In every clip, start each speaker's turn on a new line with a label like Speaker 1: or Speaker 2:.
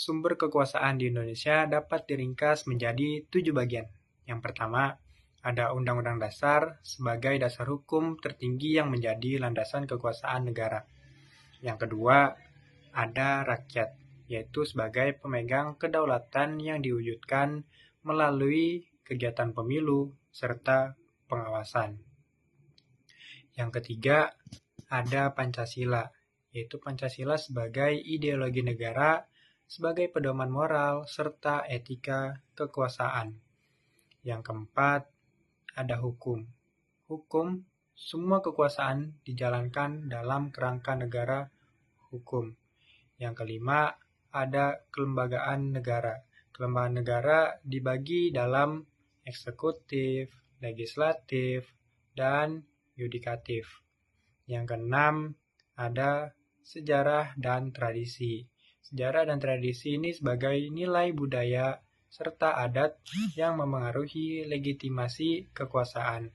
Speaker 1: Sumber kekuasaan di Indonesia dapat diringkas menjadi 7 bagian. Yang pertama, ada Undang-Undang Dasar sebagai dasar hukum tertinggi yang menjadi landasan kekuasaan negara. Yang kedua, ada rakyat, yaitu sebagai pemegang kedaulatan yang diwujudkan melalui kegiatan pemilu serta pengawasan. Yang ketiga, ada Pancasila, yaitu Pancasila sebagai ideologi negara, sebagai pedoman moral, serta etika kekuasaan. Yang keempat, ada hukum. Hukum, semua kekuasaan dijalankan dalam kerangka negara hukum. Yang kelima, ada kelembagaan negara. Kelembagaan negara dibagi dalam eksekutif, legislatif, dan yudikatif. Yang keenam, ada sejarah dan tradisi. Sejarah dan tradisi ini sebagai nilai budaya serta adat yang memengaruhi legitimasi kekuasaan.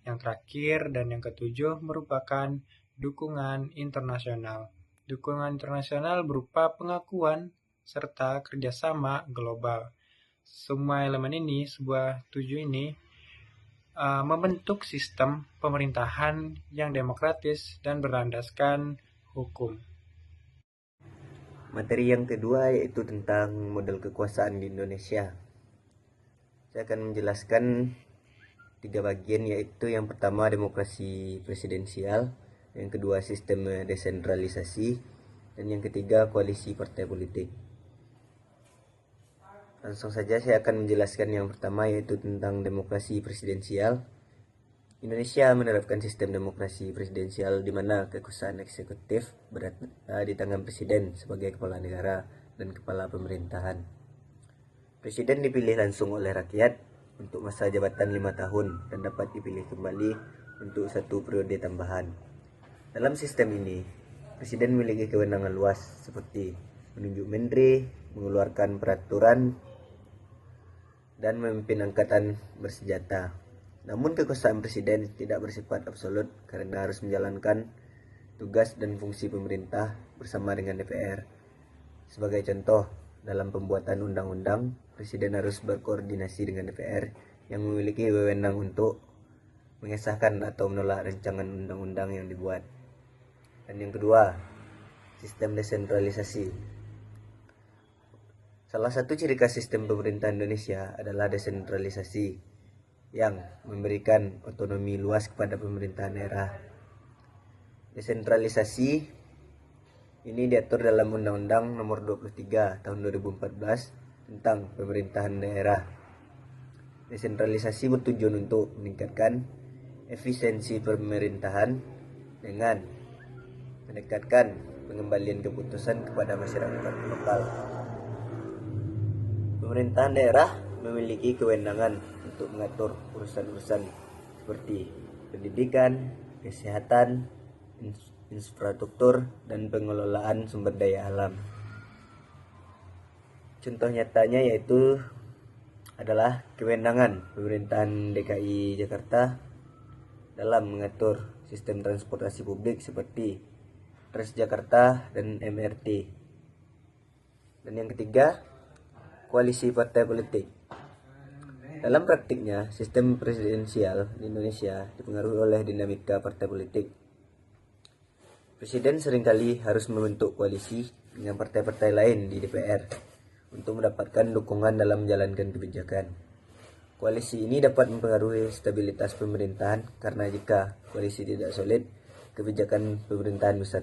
Speaker 1: Yang terakhir dan yang ketujuh merupakan dukungan internasional. Dukungan internasional berupa pengakuan serta kerjasama global. Semua elemen ini, tujuh ini, membentuk sistem pemerintahan yang demokratis dan berlandaskan hukum.
Speaker 2: Materi yang kedua yaitu tentang model kekuasaan di Indonesia. Saya akan menjelaskan 3 bagian, yaitu yang pertama demokrasi presidensial, yang kedua sistem desentralisasi, dan yang ketiga koalisi partai politik. Langsung saja saya akan menjelaskan yang pertama yaitu tentang demokrasi presidensial. Indonesia menerapkan sistem demokrasi presidensial di mana kekuasaan eksekutif berada di tangan presiden sebagai kepala negara dan kepala pemerintahan. Presiden dipilih langsung oleh rakyat untuk masa jabatan 5 tahun dan dapat dipilih kembali untuk 1 periode tambahan. Dalam sistem ini, presiden memiliki kewenangan luas seperti menunjuk menteri, mengeluarkan peraturan, dan memimpin angkatan bersenjata. Namun kekuasaan presiden tidak bersifat absolut karena harus menjalankan tugas dan fungsi pemerintah bersama dengan DPR. Sebagai contoh, dalam pembuatan undang-undang, presiden harus berkoordinasi dengan DPR yang memiliki wewenang untuk mengesahkan atau menolak rancangan undang-undang yang dibuat. Dan yang kedua, sistem desentralisasi. Salah satu ciri khas sistem pemerintahan Indonesia adalah desentralisasi yang memberikan otonomi luas kepada pemerintahan daerah. Desentralisasi ini diatur dalam Undang-Undang Nomor 23 Tahun 2014 tentang pemerintahan daerah. Desentralisasi bertujuan untuk meningkatkan efisiensi pemerintahan dengan mendekatkan pengembalian keputusan kepada masyarakat lokal. Pemerintahan daerah memiliki kewenangan untuk mengatur urusan-urusan seperti pendidikan, kesehatan, infrastruktur, dan pengelolaan sumber daya alam. Contoh nyatanya yaitu adalah kewenangan pemerintahan DKI Jakarta dalam mengatur sistem transportasi publik seperti Transjakarta dan MRT. Dan yang ketiga, koalisi partai politik. Dalam praktiknya, sistem presidensial di Indonesia dipengaruhi oleh dinamika partai politik. Presiden seringkali harus membentuk koalisi dengan partai-partai lain di DPR untuk mendapatkan dukungan dalam menjalankan kebijakan. Koalisi ini dapat mempengaruhi stabilitas pemerintahan karena jika koalisi tidak solid, kebijakan pemerintahan bisa